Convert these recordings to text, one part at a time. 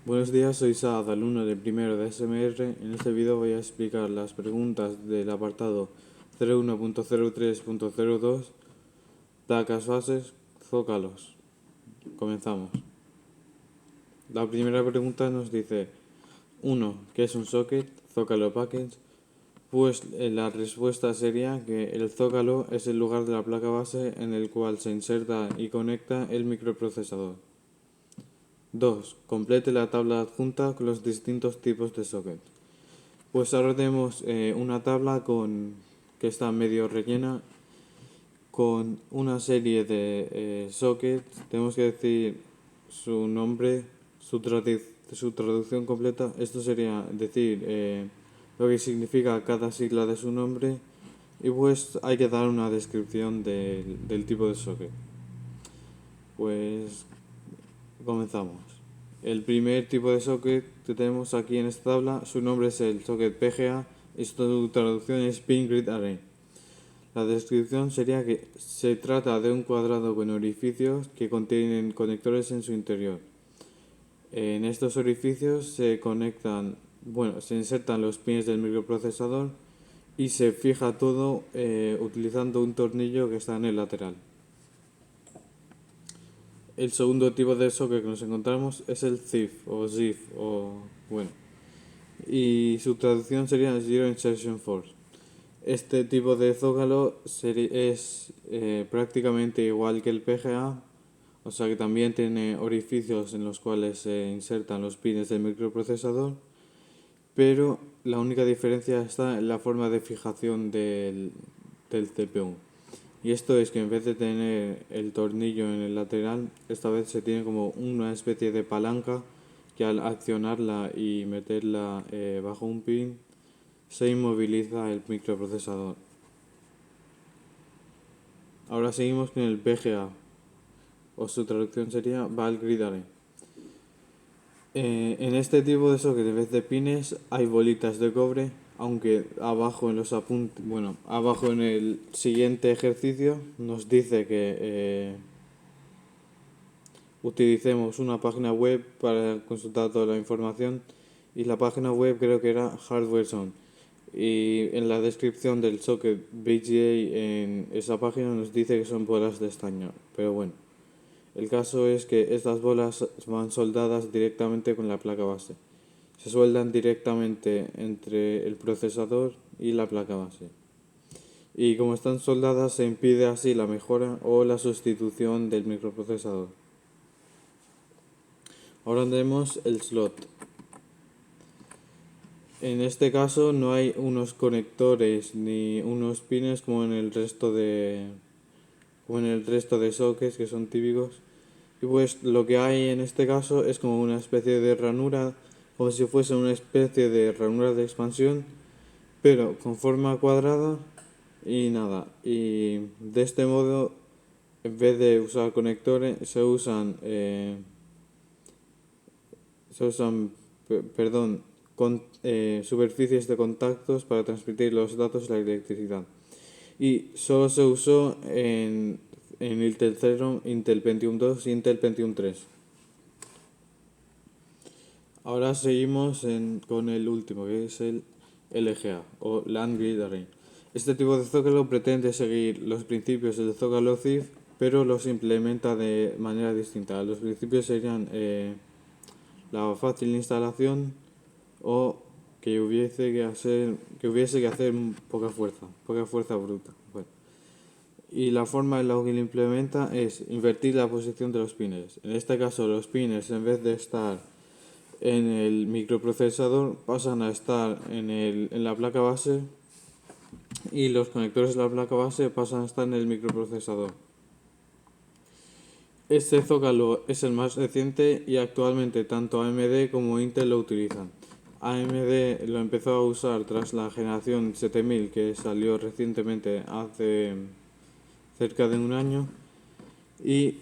Buenos días, soy Saad, alumno de primero de SMR. En este vídeo voy a explicar las preguntas del apartado 01.03.02, placas bases, zócalos. Comenzamos. La primera pregunta nos dice 1. ¿Qué es un socket? Zócalo package. Pues la respuesta sería que el zócalo es el lugar de la placa base en el cual se inserta y conecta el microprocesador. 2. Complete la tabla adjunta con los distintos tipos de socket. Pues ahora tenemos una tabla que está medio rellena con una serie de sockets. Tenemos que decir su nombre, su traducción completa. Esto sería decir lo que significa cada sigla de su nombre, y pues hay que dar una descripción del tipo de socket. Pues comenzamos. El primer tipo de socket que tenemos aquí en esta tabla, su nombre es el socket PGA y su traducción es Pin Grid Array. La descripción sería que se trata de un cuadrado con orificios que contienen conectores en su interior. En estos orificios se insertan los pines del microprocesador y se fija todo utilizando un tornillo que está en el lateral. El segundo tipo de socket que nos encontramos es el ZIF o ZIF y su traducción sería Zero Insertion Force. Este tipo de zócalo es prácticamente igual que el PGA, o sea que también tiene orificios en los cuales se insertan los pines del microprocesador, pero la única diferencia está en la forma de fijación del CPU. Y esto es que en vez de tener el tornillo en el lateral, esta vez se tiene como una especie de palanca que al accionarla y meterla bajo un pin se inmoviliza el microprocesador. Ahora seguimos con el VGA, o su traducción sería Valve Grid Array. En este tipo de socket, en vez de pines, hay bolitas de cobre, aunque abajo abajo en el siguiente ejercicio nos dice que utilicemos una página web para consultar toda la información, y la página web creo que era HardwareZone. Y en la descripción del socket VGA en esa página nos dice que son bolas de estaño, pero bueno. El caso es que estas bolas van soldadas directamente con la placa base. Se sueldan directamente entre el procesador y la placa base. Y como están soldadas, se impide así la mejora o la sustitución del microprocesador. Ahora tenemos el slot. En este caso no hay unos conectores ni unos pines como en el resto de sockets que son típicos. Y pues lo que hay en este caso es como una especie de ranura, como si fuese una especie de ranura de expansión, pero con forma cuadrada y nada. Y de este modo, en vez de usar conectores, se usan superficies de contactos para transmitir los datos y la electricidad. Y solo se usó en Intel Celeron, Intel Pentium 2 y Intel Pentium 3. Ahora seguimos con el último, que es el LGA o Land Grid Array. Este tipo de zócalo pretende seguir los principios del zócalo CIF, pero los implementa de manera distinta. Los principios serían la fácil instalación o que hubiese que hacer poca fuerza bruta. Bueno. Y la forma en la que lo implementa es invertir la posición de los pines. En este caso, los pines, en vez de estar en el microprocesador, pasan a estar en la placa base, y los conectores de la placa base pasan a estar en el microprocesador. Este zócalo es el más reciente y actualmente tanto AMD como Intel lo utilizan. AMD lo empezó a usar tras la generación 7000 que salió recientemente hace cerca de un año, y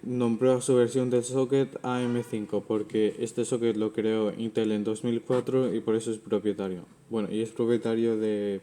nombró a su versión del socket AM5 porque este socket lo creó Intel en 2004 y por eso es propietario. Bueno, y es propietario de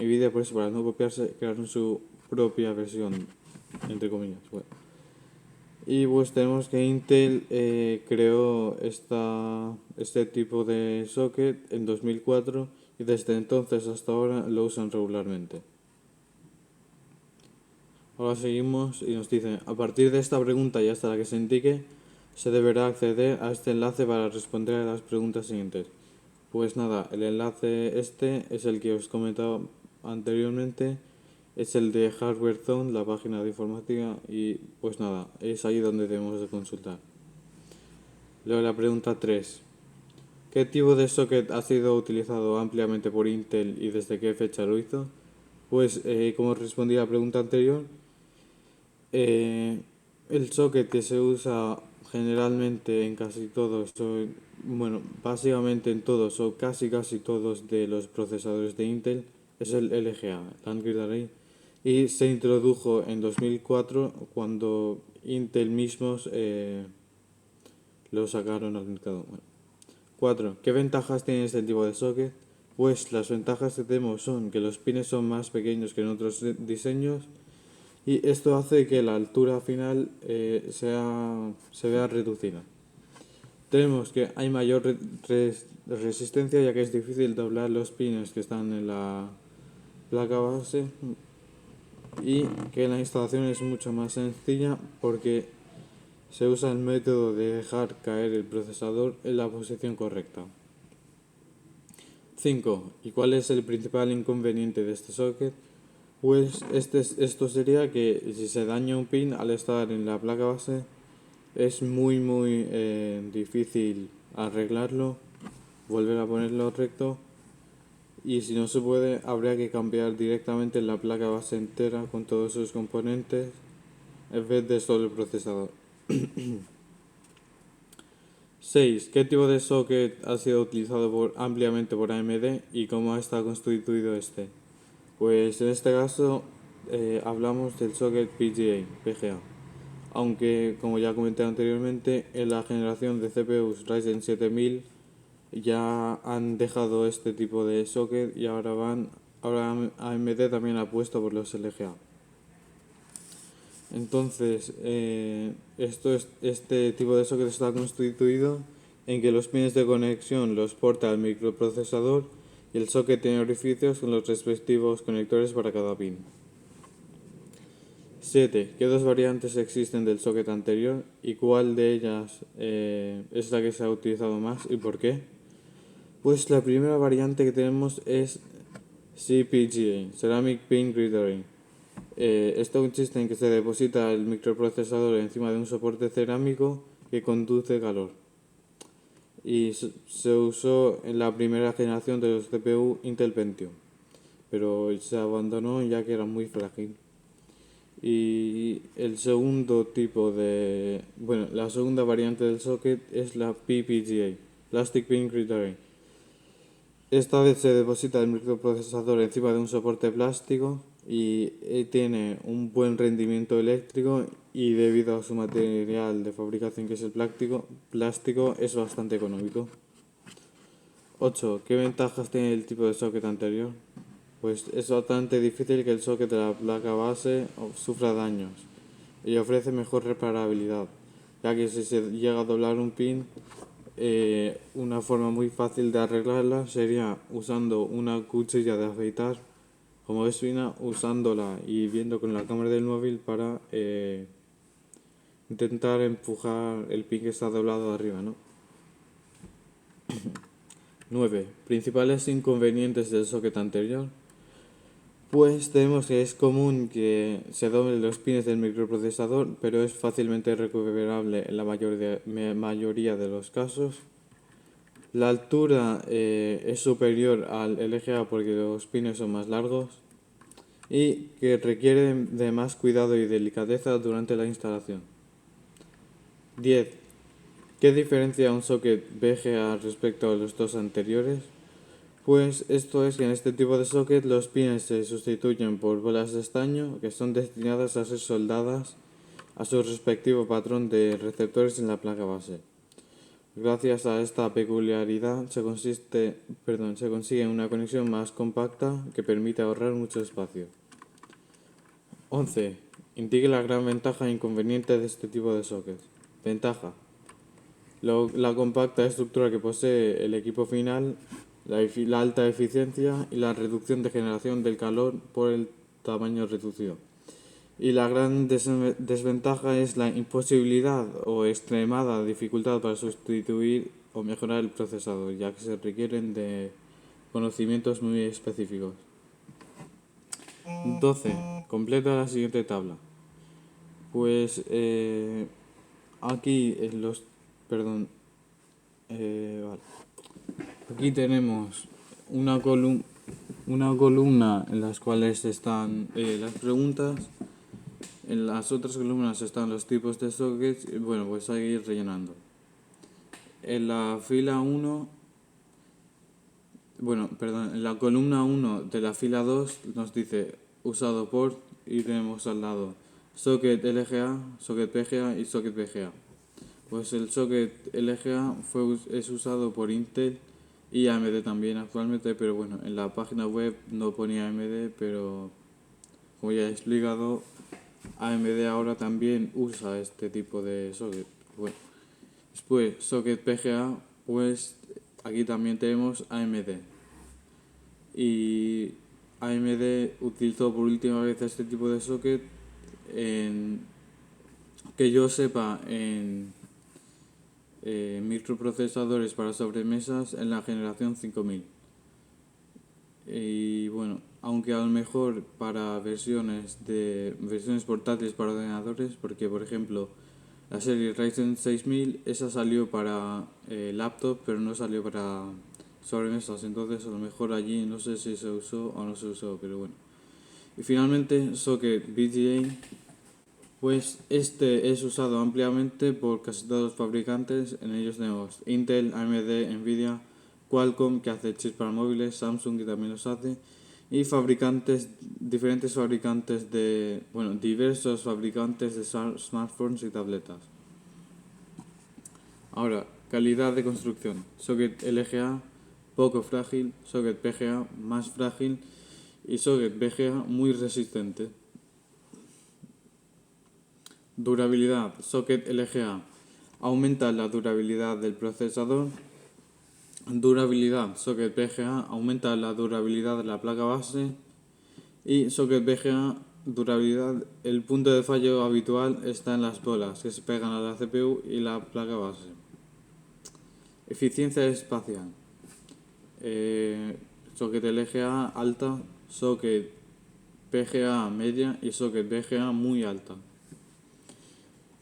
Nvidia, por eso, para no copiarse, crearon su propia versión, entre comillas. Bueno. Y pues tenemos que Intel creó este tipo de socket en 2004 y desde entonces hasta ahora lo usan regularmente. Ahora seguimos y nos dicen, a partir de esta pregunta y hasta la que se indique, se deberá acceder a este enlace para responder a las preguntas siguientes. Pues nada, el enlace este es el que os he comentado anteriormente, es el de Hardware Zone, la página de informática, y pues nada, es ahí donde debemos de consultar. Luego la pregunta 3. ¿Qué tipo de socket ha sido utilizado ampliamente por Intel y desde qué fecha lo hizo? Pues como respondí a la pregunta anterior, el socket que se usa generalmente en casi todos, bueno, básicamente en todos o casi todos de los procesadores de Intel es el LGA, Land Grid Array, y se introdujo en 2004 cuando Intel mismos lo sacaron al mercado. Bueno. 4. ¿Qué ventajas tiene este tipo de socket? Pues las ventajas que tenemos son que los pines son más pequeños que en otros diseños y esto hace que la altura final se vea reducida. Tenemos que hay mayor resistencia ya que es difícil doblar los pines que están en la placa base y que la instalación es mucho más sencilla porque se usa el método de dejar caer el procesador en la posición correcta. 5. ¿Y cuál es el principal inconveniente de este socket? Pues esto sería que si se daña un pin al estar en la placa base es muy difícil arreglarlo, volver a ponerlo recto y si no se puede habría que cambiar directamente la placa base entera con todos sus componentes en vez de solo el procesador. 6. ¿Qué tipo de socket ha sido utilizado ampliamente por AMD y cómo está constituido este? Pues en este caso hablamos del socket PGA, aunque como ya comenté anteriormente, en la generación de CPUs Ryzen 7000 ya han dejado este tipo de socket y ahora AMD también ha puesto por los LGA. Entonces, este tipo de socket está constituido en que los pines de conexión los porta al microprocesador y el socket tiene orificios con los respectivos conectores para cada pin. 7. ¿Qué dos variantes existen del socket anterior y cuál de ellas es la que se ha utilizado más y por qué? Pues la primera variante que tenemos es CPGA, Ceramic Pin Grid Array. Esto consiste en que se deposita el microprocesador encima de un soporte cerámico que conduce calor. Y se usó en la primera generación de los CPU Intel Pentium, pero se abandonó ya que era muy frágil. Y el segundo la segunda variante del socket es la PPGA, Plastic Pin Grid Array. Esta vez se deposita el microprocesador encima de un soporte plástico y tiene un buen rendimiento eléctrico y debido a su material de fabricación que es el plástico es bastante económico. 8. ¿Qué ventajas tiene el tipo de socket anterior? Pues es bastante difícil que el socket de la placa base sufra daños y ofrece mejor reparabilidad, ya que si se llega a doblar un pin, una forma muy fácil de arreglarla sería usando una cuchilla de afeitar, como es fina, usándola y viendo con la cámara del móvil para intentar empujar el pin que está doblado de arriba, ¿no? 9. Principales inconvenientes del socket anterior. Pues tenemos que es común que se doblen los pines del microprocesador, pero es fácilmente recuperable en la mayoría de los casos. La altura es superior al LGA porque los pines son más largos y que requiere de más cuidado y delicadeza durante la instalación. 10. ¿Qué diferencia un socket VGA respecto a los dos anteriores? Pues esto es que en este tipo de socket los pines se sustituyen por bolas de estaño que son destinadas a ser soldadas a su respectivo patrón de receptores en la placa base. Gracias a esta peculiaridad se consigue una conexión más compacta que permite ahorrar mucho espacio. 11. Indique la gran ventaja e inconveniente de este tipo de sockets. Ventaja: la compacta estructura que posee el equipo final, la alta eficiencia y la reducción de generación del calor por el tamaño reducido. Y la gran desventaja es la imposibilidad o extremada dificultad para sustituir o mejorar el procesador, ya que se requieren de conocimientos muy específicos. 12. Completa la siguiente tabla. Pues aquí en los... Perdón. Vale. Aquí tenemos una columna en las cuales están las preguntas. En las otras columnas están los tipos de sockets. Y bueno, pues hay que ir rellenando. En la fila 1... Bueno, perdón, en la columna 1 de la fila 2 nos dice usado por, y tenemos al lado socket LGA, socket PGA y socket VGA. Pues el socket LGA es usado por Intel y AMD también actualmente, pero bueno, en la página web no ponía AMD, pero como ya he explicado, AMD ahora también usa este tipo de socket. Bueno, después socket PGA, pues aquí también tenemos AMD. Y AMD utilizó por última vez este tipo de socket que yo sepa en microprocesadores para sobremesas en la generación 5000. Y bueno, aunque a lo mejor para versiones portátiles para ordenadores, porque por ejemplo la serie Ryzen 6000 esa salió para laptop, pero no salió para sobremesas, entonces a lo mejor allí no sé si se usó o no se usó, pero bueno. Y finalmente socket VGA, pues este es usado ampliamente por casi todos los fabricantes. En ellos tenemos Intel, AMD, Nvidia, Qualcomm, que hace chips para móviles, Samsung, que también los hace, y diferentes fabricantes diversos fabricantes de smartphones y tabletas. Ahora, calidad de construcción. Socket LGA, poco frágil; socket PGA, más frágil; y socket VGA, muy resistente. Durabilidad. Socket LGA aumenta la durabilidad del procesador. Durabilidad. Socket VGA aumenta la durabilidad de la placa base. Y socket VGA, durabilidad. El punto de fallo habitual está en las bolas que se pegan a la CPU y la placa base. Eficiencia espacial. Socket LGA alta, socket PGA media y socket VGA muy alta.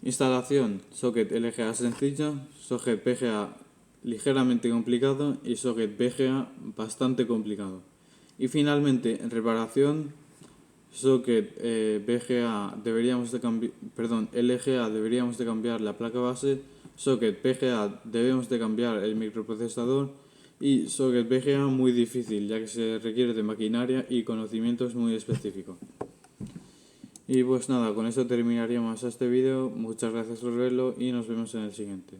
Instalación. Socket LGA sencilla, socket PGA ligeramente complicado y socket VGA bastante complicado. Y finalmente, en reparación, socket LGA deberíamos de cambiar la placa base, socket PGA debemos de cambiar el microprocesador y socket VGA muy difícil, ya que se requiere de maquinaria y conocimientos muy específicos. Y pues nada, con eso terminaríamos este vídeo. Muchas gracias por verlo y nos vemos en el siguiente.